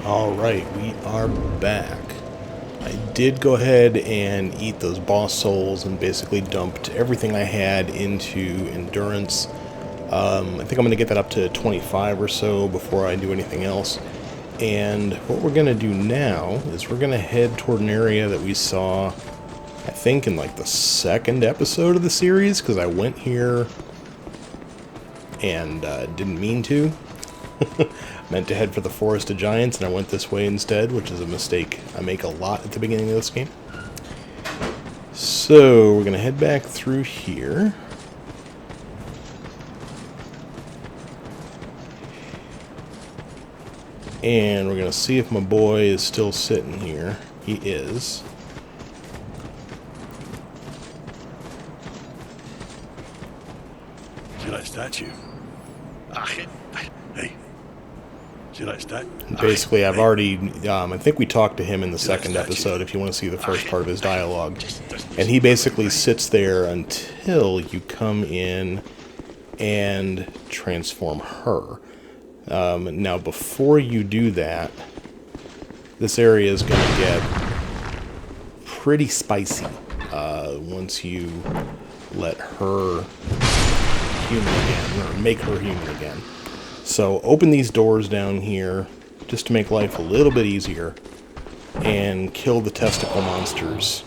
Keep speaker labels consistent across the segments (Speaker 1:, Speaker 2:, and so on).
Speaker 1: Alright, we are back. I did go ahead and eat those boss souls and basically dumped everything I had into endurance. I think I'm going to get that up to 25 or so before I do anything else. And what we're going to do now is we're going to head toward an area that we saw, I think, in like the second episode of the series, because I went here and didn't mean to. Meant to head for the Forest of Giants, and I went this way instead, which is a mistake I make a lot at the beginning of this game. So, we're going to head back through here. And we're going to see if my boy is still sitting here. He is.
Speaker 2: See that statue? Hey. See that statue?
Speaker 1: Basically, I've already, I think we talked to him in the second episode, if you want to see the first part of his dialogue. And he basically sits there until you come in and transform her. Now, before you do that, this area is going to get pretty spicy once you let her human again, or make her human again. So open these doors down here just to make life a little bit easier and kill the testicle monsters.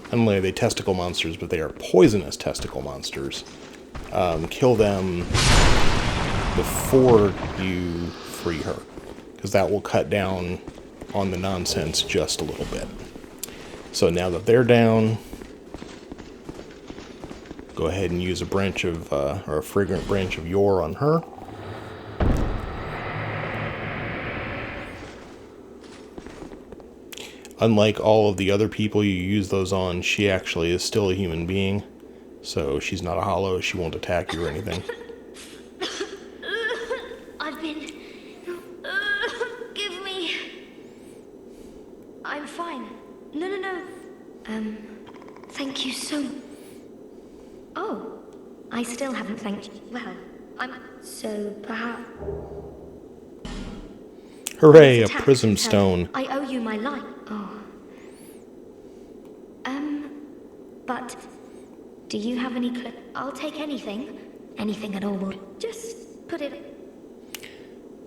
Speaker 1: Not only are they testicle monsters, but they are poisonous testicle monsters. Kill them before you free her, because that will cut down on the nonsense just a little bit. So now that they're down, go ahead and use a branch of, or a fragrant branch of yore on her. Unlike all of the other people you use those on, she actually is still a human being. So she's not a hollow, she won't attack you or anything.
Speaker 3: I've been... give me... I'm fine. No. Thank you so... Oh, I still haven't thanked you. Well, I'm... So, perhaps...
Speaker 1: Hooray, a prism stone.
Speaker 3: I owe you my life. Oh. But... Do you have any I'll take anything. Anything at all. Just put it...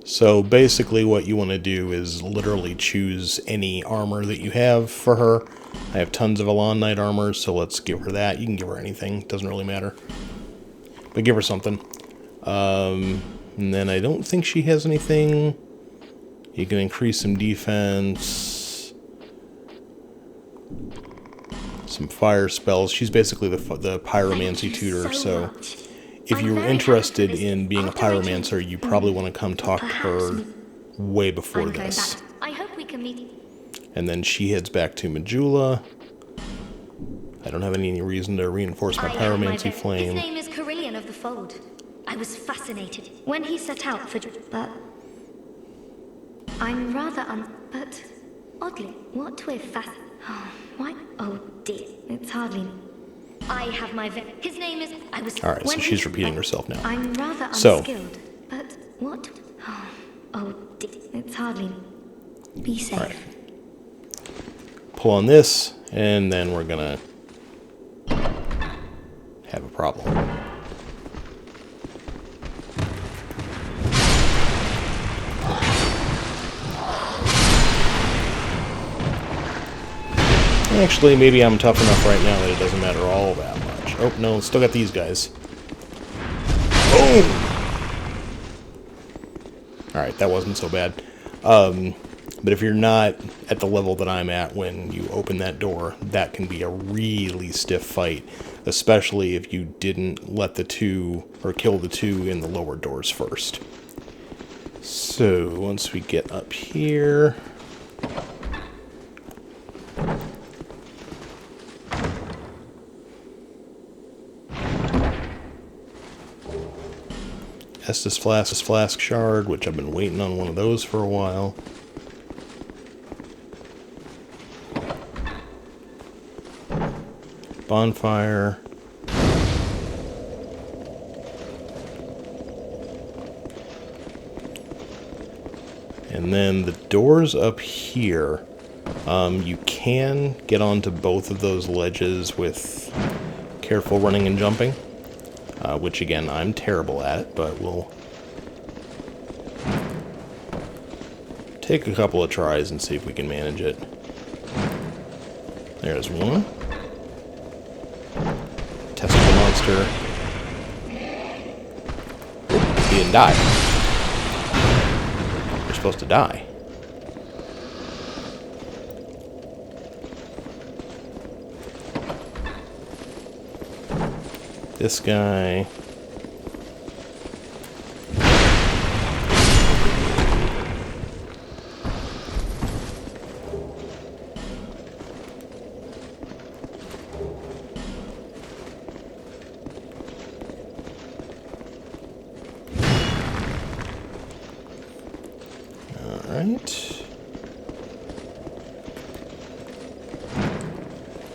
Speaker 1: So basically what you want to do is literally choose any armor that you have for her. I have tons of Elan Knight armor, so let's give her that. You can give her anything, doesn't really matter. But give her something. And then I don't think she has anything. You can increase some defense. Some fire spells. She's basically the pyromancy tutor, so if you're interested in being a pyromancer, you probably want to come talk to her way before this.
Speaker 3: I hope we can meet.
Speaker 1: And then she heads back to Majula. I don't have any reason to reinforce my pyromancy flame.
Speaker 3: His name is Carillion of the Fold. I was fascinated when he set out for... But... I'm rather but... Oddly, what with why? Oh dear, it's hardly... I have my his name is... I was...
Speaker 1: Alright, so she's repeating herself now.
Speaker 3: I'm rather unskilled, but what? Oh dear, it's hardly... Be safe.
Speaker 1: Alright. Pull on this, and then we're gonna have a problem. Actually, maybe I'm tough enough right now that it doesn't matter all that much. Oh, no, still got these guys. Boom! Alright, that wasn't so bad. But if you're not at the level that I'm at when you open that door, that can be a really stiff fight. Especially if you didn't let the two, or kill the two in the lower doors first. So, once we get up here... Estus Flask Shard, which I've been waiting on one of those for a while. Bonfire. And then the doors up here, you can get onto both of those ledges with careful running and jumping, which again, I'm terrible at, but we'll take a couple of tries and see if we can manage it. There's one. Testicle monster. He didn't die. You're supposed to die. This guy. Alright.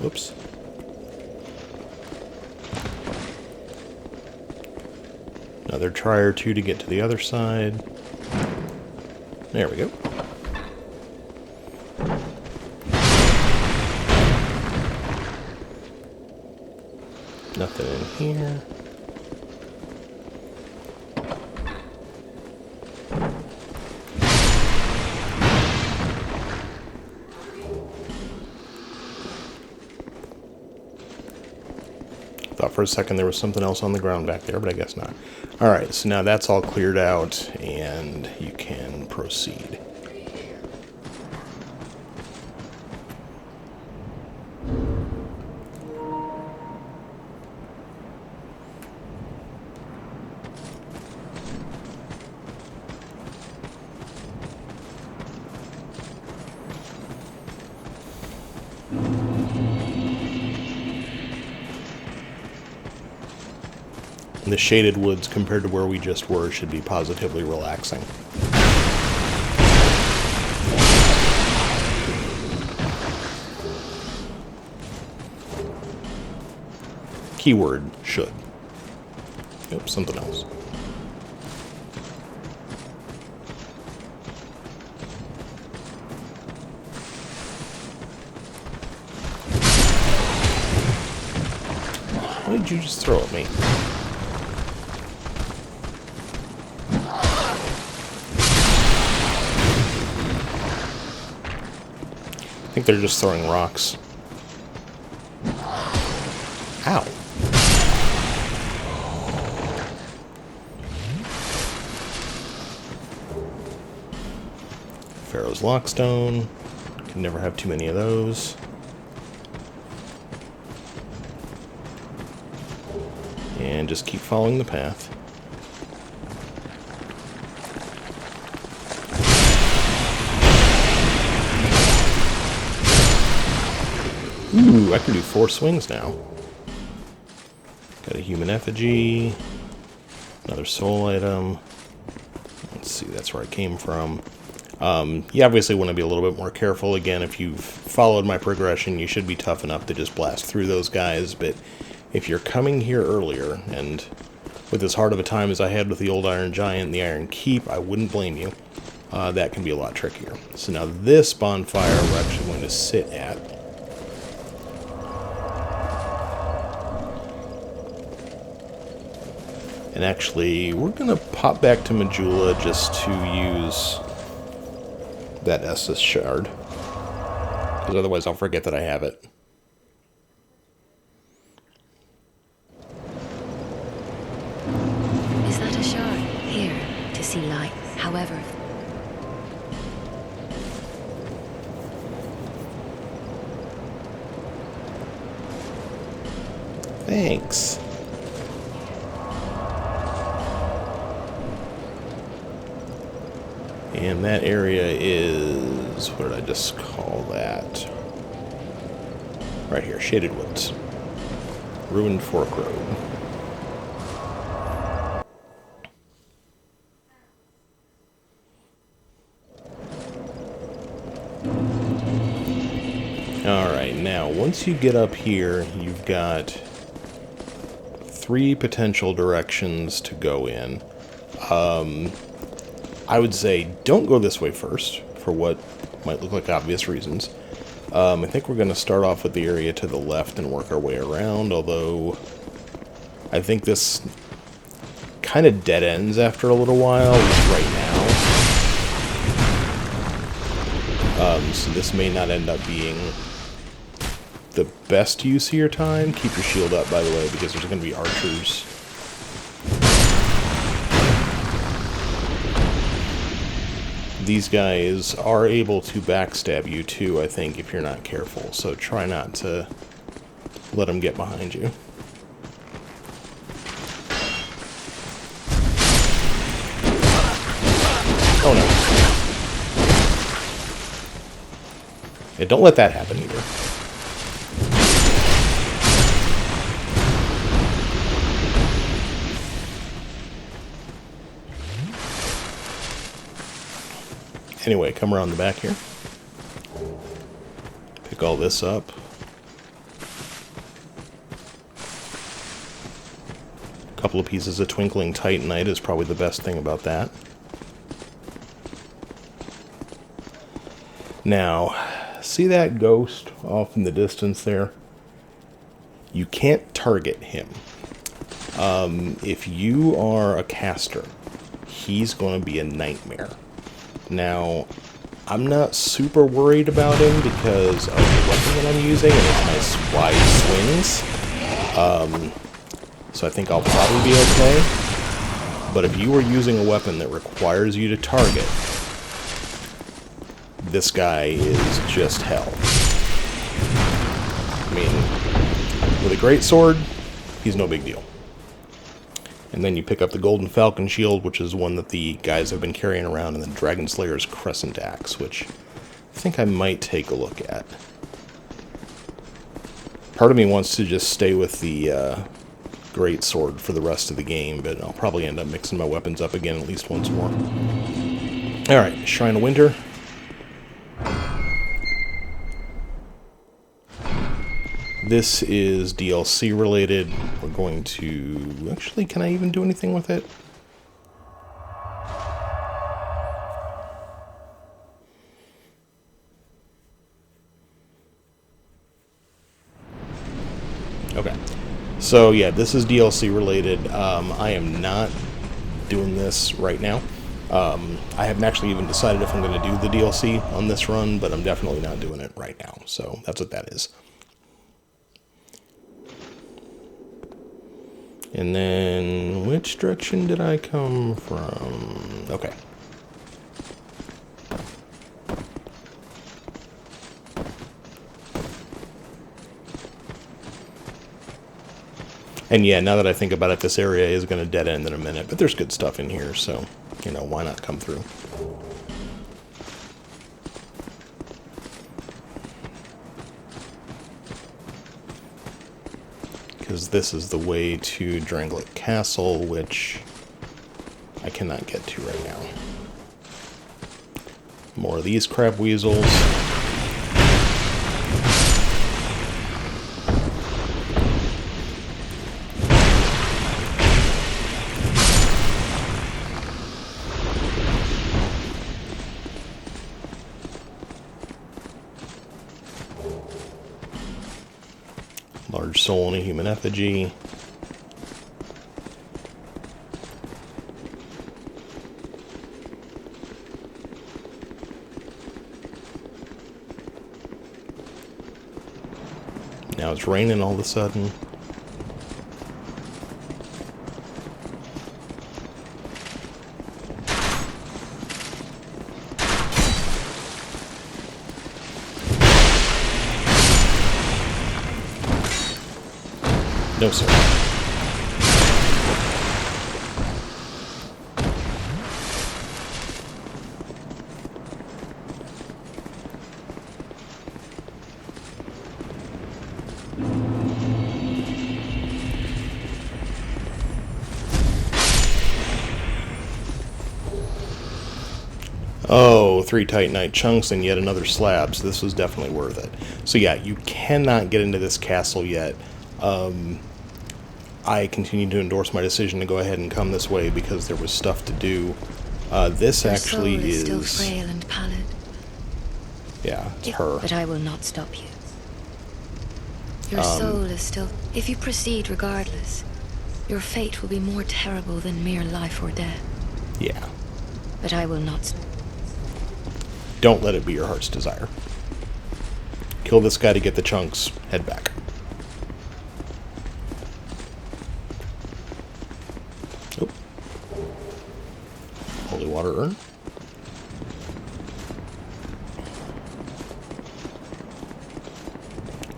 Speaker 1: Whoops. Another try or two to get to the other side. There we go. Nothing in here. Thought for a second there was something else on the ground back there, but I guess not. Alright, so now that's all cleared out, and you can proceed. The shaded woods compared to where we just were should be positively relaxing. Keyword, should. Oops, something else. What did you just throw at me? I think they're just throwing rocks. Ow. Pharaoh's Lockstone. Can never have too many of those. And just keep following the path. Ooh, I can do 4 swings now. Got a human effigy. Another soul item. Let's see, that's where I came from. You obviously want to be a little bit more careful. Again, if you've followed my progression, you should be tough enough to just blast through those guys. But if you're coming here earlier, and with as hard of a time as I had with the old Iron Giant and the Iron Keep, I wouldn't blame you. That can be a lot trickier. So now this bonfire we're actually going to sit at. And actually, we're going to pop back to Majula just to use that Estus shard. Because otherwise I'll forget that I have it.
Speaker 4: Is that a shard? Here, to see light. However...
Speaker 1: Thanks. And that area is, what did I just call that? Right here, Shaded Woods. Ruined Fork Road. Alright, now once you get up here, you've got 3 potential directions to go in. I would say don't go this way first, for what might look like obvious reasons. I think we're going to start off with the area to the left and work our way around, although I think this kind of dead ends after a little while, at least right now. So this may not end up being the best use of your time. Keep your shield up, by the way, because there's going to be archers. These guys are able to backstab you too, I think, if you're not careful. So try not to let them get behind you. Oh no. Yeah, don't let that happen either. Anyway, come around the back here. Pick all this up. A couple of pieces of twinkling titanite is probably the best thing about that. Now, see that ghost off in the distance there? You can't target him. If you are a caster, he's going to be a nightmare. Now, I'm not super worried about him because of the weapon that I'm using and its nice wide swings. So I think I'll probably be okay. But if you were using a weapon that requires you to target, this guy is just hell. I mean, with a great sword, he's no big deal. And then you pick up the Golden Falcon Shield, which is one that the guys have been carrying around, and then Dragon Slayer's Crescent Axe, which I think I might take a look at. Part of me wants to just stay with the Great Sword for the rest of the game, but I'll probably end up mixing my weapons up again at least once more. Alright, Shrine of Winter. This is DLC related. We're going to... Actually, can I even do anything with it? Okay. So, yeah, this is DLC related. I am not doing this right now. I haven't actually even decided if I'm going to do the DLC on this run, but I'm definitely not doing it right now. So, that's what that is. And then, which direction did I come from? Okay. And yeah, now that I think about it, this area is going to dead end in a minute, but there's good stuff in here, so, you know, why not come through? Because this is the way to Drangleic Castle, which I cannot get to right now. More of these crab weasels. Large soul and a human effigy. Now it's raining all of a sudden. No, sir. Oh, 3 Titanite chunks and yet another slab, so this was definitely worth it. So yeah, you cannot get into this castle yet. I continue to endorse my decision to go ahead and come this way because there was stuff to do This
Speaker 4: Your
Speaker 1: actually
Speaker 4: soul is still
Speaker 1: is...
Speaker 4: frail and pallid.
Speaker 1: Yeah, it's her.
Speaker 4: But I will not stop you. Your soul is still... If you proceed regardless, your fate will be more terrible than mere life or death.
Speaker 1: Yeah.
Speaker 4: But I will not...
Speaker 1: Don't let it be your heart's desire. Kill this guy to get the chunks. Head back. Oh. Holy water urn.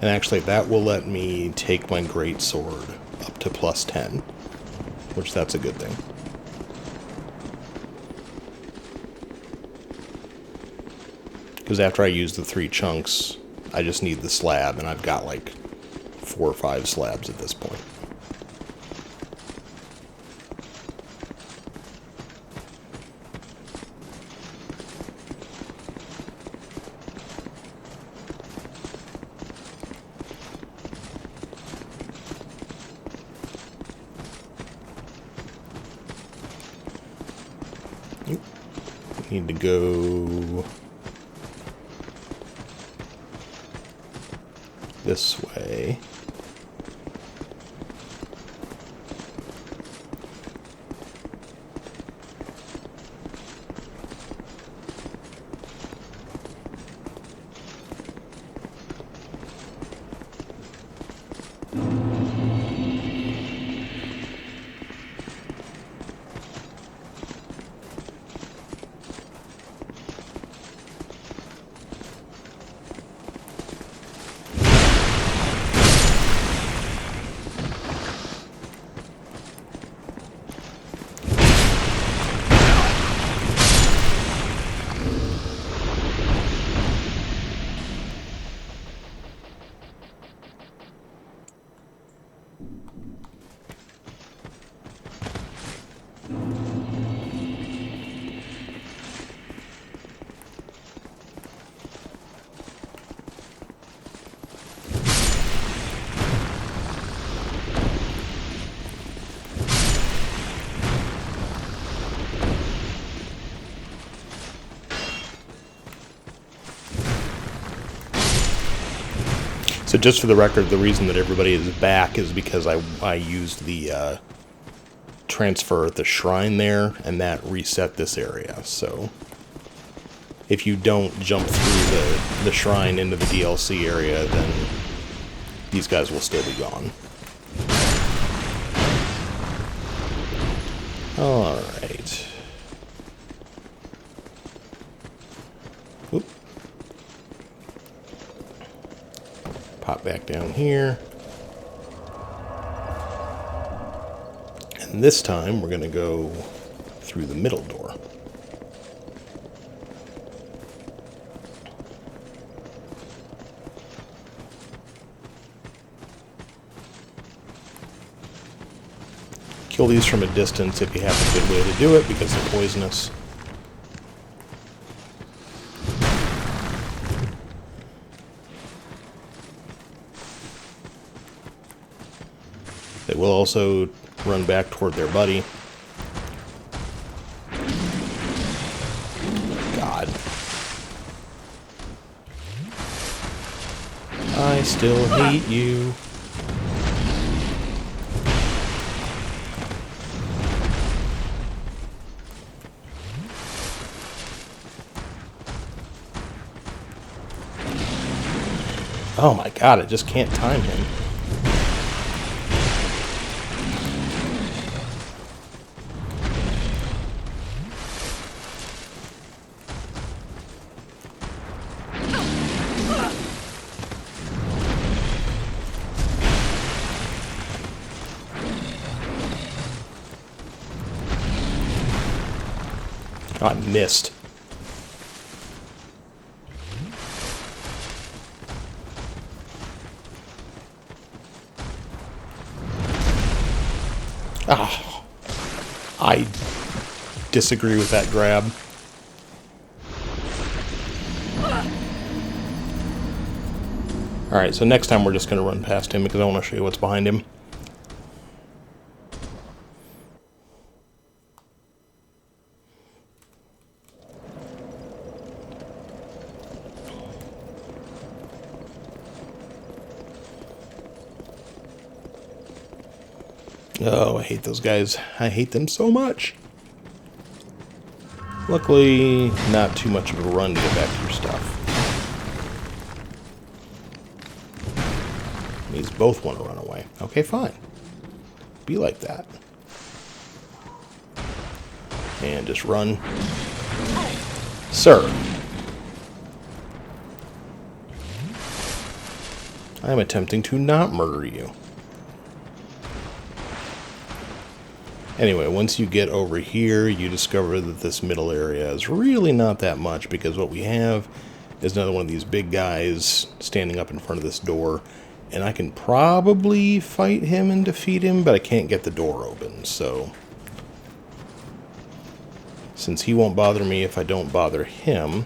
Speaker 1: And actually, that will let me take my great sword up to +10, which that's a good thing. Because after I use the 3 chunks, I just need the slab, and I've got like 4 or 5 slabs at this point. Need to go this way. So just for the record, the reason that everybody is back is because I used the transfer at the shrine there, and that reset this area. So if you don't jump through the shrine into the DLC area, then these guys will still be gone. Alright. Oop. Pop back down here. And this time we're going to go through the middle door. Kill these from a distance if you have a good way to do it, because they're poisonous. They will also run back toward their buddy. God. I still hate you. Oh my god, I just can't time him. Oh, I missed. Ah, I disagree with that grab. Alright, so next time we're just going to run past him because I want to show you what's behind him. Oh, I hate those guys. I hate them so much. Luckily, not too much of a run to get back to your stuff. These both want to run away. Okay, fine. Be like that. And just run. Sir. I am attempting to not murder you. Anyway, once you get over here, you discover that this middle area is really not that much, because what we have is another one of these big guys standing up in front of this door, and I can probably fight him and defeat him, but I can't get the door open, so since he won't bother me if I don't bother him,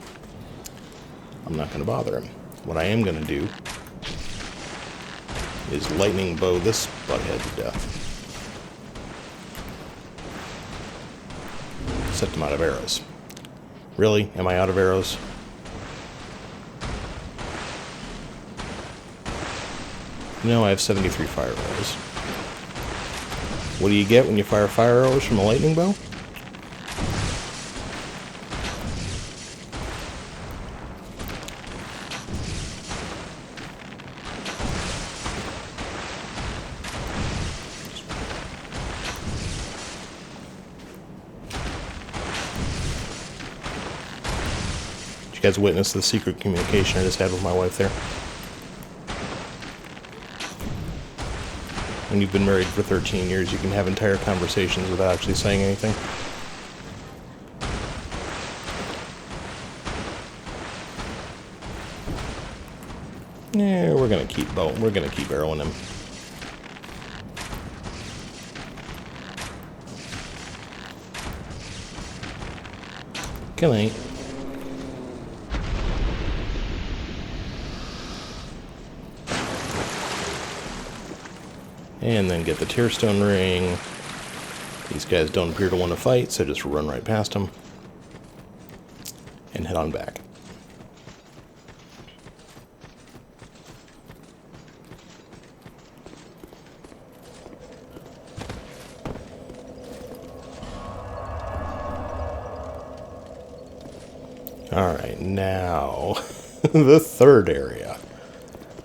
Speaker 1: I'm not going to bother him. What I am going to do is lightning bow this butthead to death. Set them out of arrows. Really? Am I out of arrows? No, I have 73 fire arrows. What do you get when you fire fire arrows from a lightning bow? You guys witnessed the secret communication I just had with my wife there. When you've been married for 13 years, you can have entire conversations without actually saying anything. Yeah, we're gonna keep arrowing him. Good night. And then get the Tearstone Ring. These guys don't appear to want to fight, so just run right past them. And head on back. Alright, now the third area.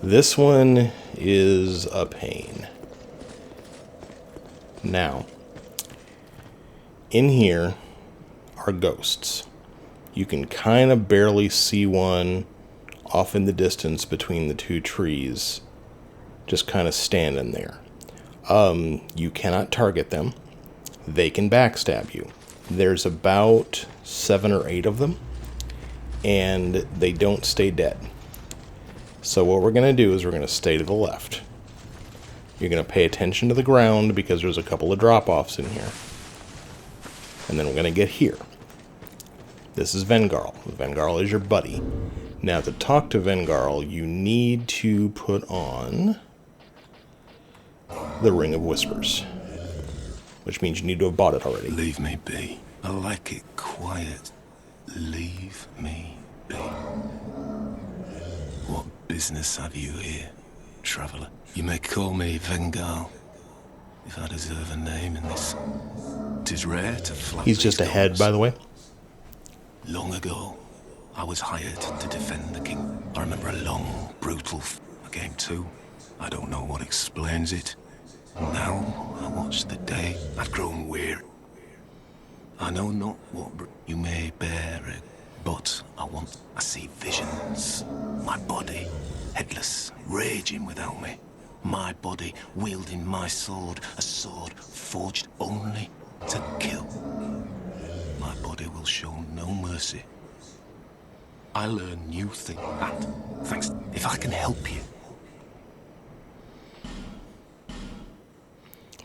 Speaker 1: This one is a pain. Now, in here are ghosts. You can kind of barely see one off in the distance between the two trees, just kind of standing there. You cannot target them. They can backstab you. There's about 7 or 8 of them, and they don't stay dead. So what we're going to do is we're going to stay to the left. You're going to pay attention to the ground because there's a couple of drop-offs in here. And then we're going to get here. This is Vengarl. Vengarl is your buddy. Now, to talk to Vengarl, you need to put on the Ring of Whispers, which means you need to have bought it already.
Speaker 2: Leave me be. I like it quiet. Leave me be. What business have you here, traveller? You may call me Vengarl, if I deserve a name in this. 'Tis rare to flat.
Speaker 1: He's just ahead, by the way.
Speaker 2: Long ago, I was hired to defend the king. I remember a long, brutal game too. I don't know what explains it. Now, I watch the day. I've grown weary. I know not what you may bear it, but I see visions. My body, headless, raging without me. My body wielding my sword, a sword forged only to kill. My body will show no mercy. I learn new things, and thanks, if I can help you.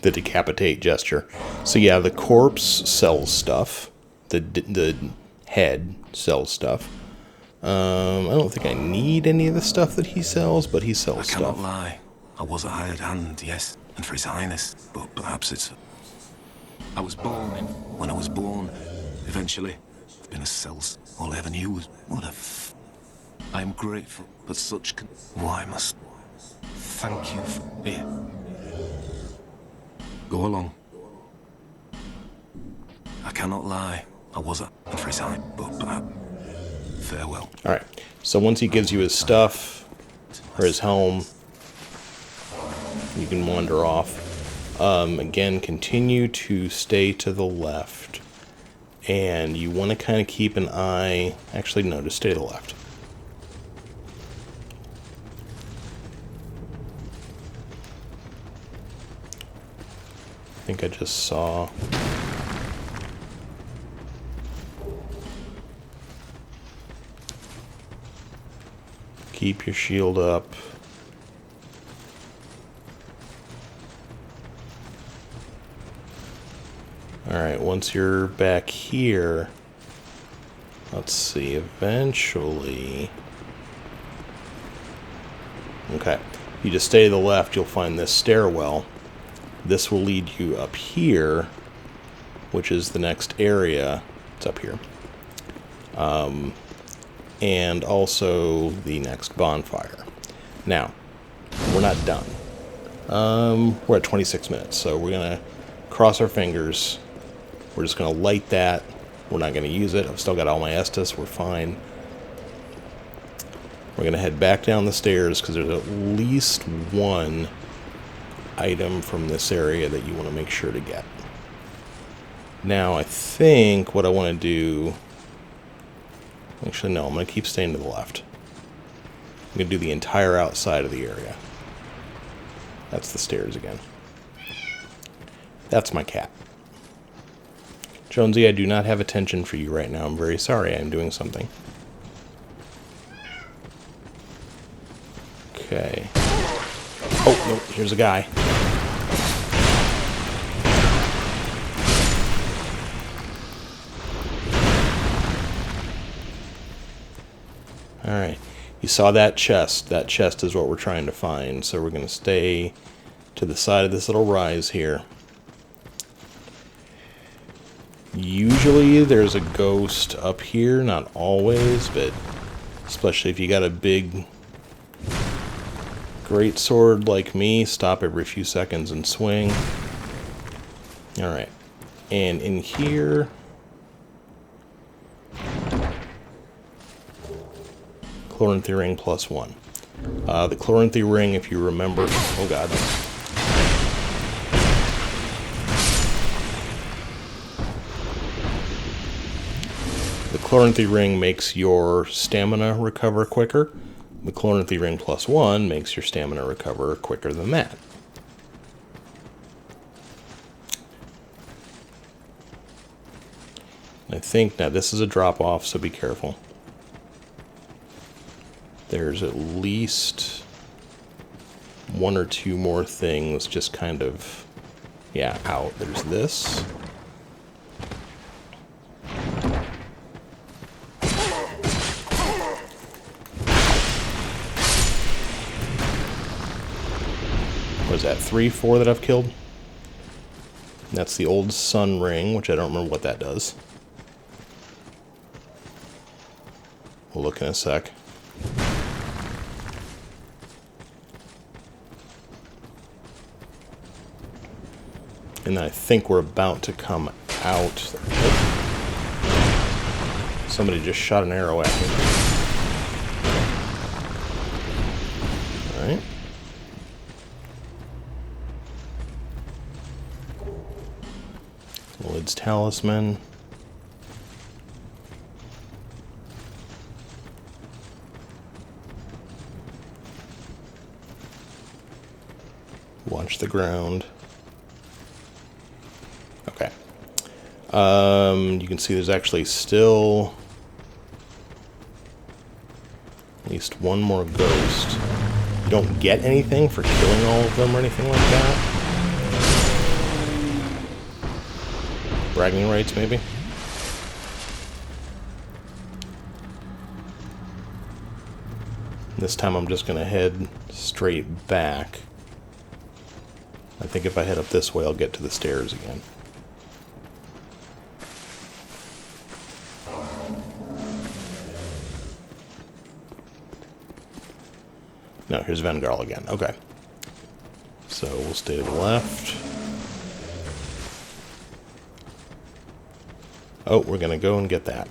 Speaker 1: The decapitate gesture. So yeah, the corpse sells stuff. The head sells stuff. I don't think I need any of the stuff that he sells, but he sells stuff.
Speaker 2: I cannot lie. I was a hired hand, yes, and for his highness, but perhaps it's... I was born in... When I was born, eventually, I've been a cells. All I ever knew was... What a I am grateful, but such why must... Thank you for... Here. Go along. I cannot lie. I was a for his eye, but farewell.
Speaker 1: Alright, so once he gives you his stuff, or his helm, you can wander off. Again, continue to stay to the left. And you want to kind of keep an eye... Actually, no, just stay to the left. I think I just saw... Keep your shield up. Alright, once you're back here, let's see, eventually... Okay, you just stay to the left, you'll find this stairwell. This will lead you up here, which is the next area. It's up here. And also the next bonfire. Now, we're not done. We're at 26 minutes, so we're going to cross our fingers. We're just going to light that. We're not going to use it. I've still got all my Estus. We're fine. We're going to head back down the stairs because there's at least one item from this area that you want to make sure to get. Now, I think what I want to do... Actually, no. I'm going to keep staying to the left. I'm going to do the entire outside of the area. That's the stairs again. That's my cat. Jonesy, I do not have attention for you right now. I'm very sorry. I'm doing something. Okay. Oh, no. Here's a guy. Alright. You saw that chest. That chest is what we're trying to find. So we're going to stay to the side of this little rise here. Usually there's a ghost up here, not always, but especially if you got a big great sword like me, stop every few seconds and swing. Alright, and in here, Chloranthy ring +1. The Chloranthy ring, if you remember, oh god. The Chloranthy ring makes your stamina recover quicker. The Chloranthy ring +1 makes your stamina recover quicker than that. I think, now this is a drop off, so be careful. There's at least one or two more things just kind of, yeah, out. There's this. What is that, 3, 4 that I've killed? That's the old sun ring, which I don't remember what that does. We'll look in a sec. And I think we're about to come out. Somebody just shot an arrow at me. Alright. Lid's talisman. Watch the ground. Okay. You can see there's actually still at least one more ghost. You don't get anything for killing all of them or anything like that. Bragging rights, maybe? This time I'm just going to head straight back. I think if I head up this way, I'll get to the stairs again. No, here's Vengarl again. Okay. So we'll stay to the left. Oh, we're going to go and get that.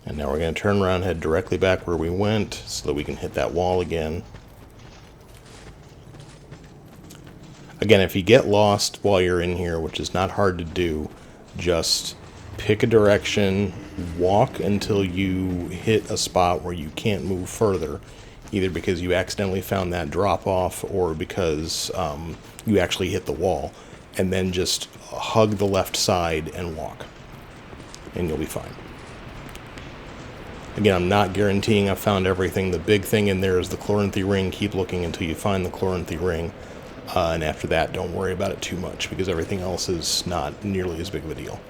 Speaker 1: And now we're going to turn around and head directly back where we went so that we can hit that wall again. Again, if you get lost while you're in here, which is not hard to do, just pick a direction, walk until you hit a spot where you can't move further, either because you accidentally found that drop off or because you actually hit the wall, and then just hug the left side and walk, and you'll be fine. Again, I'm not guaranteeing I've found everything. The big thing in there is the Chloranthy ring. Keep looking until you find the Chloranthy ring. And after that, don't worry about it too much, because everything else is not nearly as big of a deal.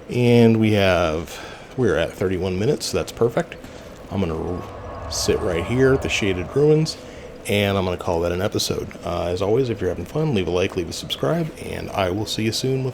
Speaker 1: And we're at 31 minutes, so that's perfect. I'm going to sit right here at the Shaded Ruins, and I'm going to call that an episode. As always, if you're having fun, leave a like, leave a subscribe, and I will see you soon with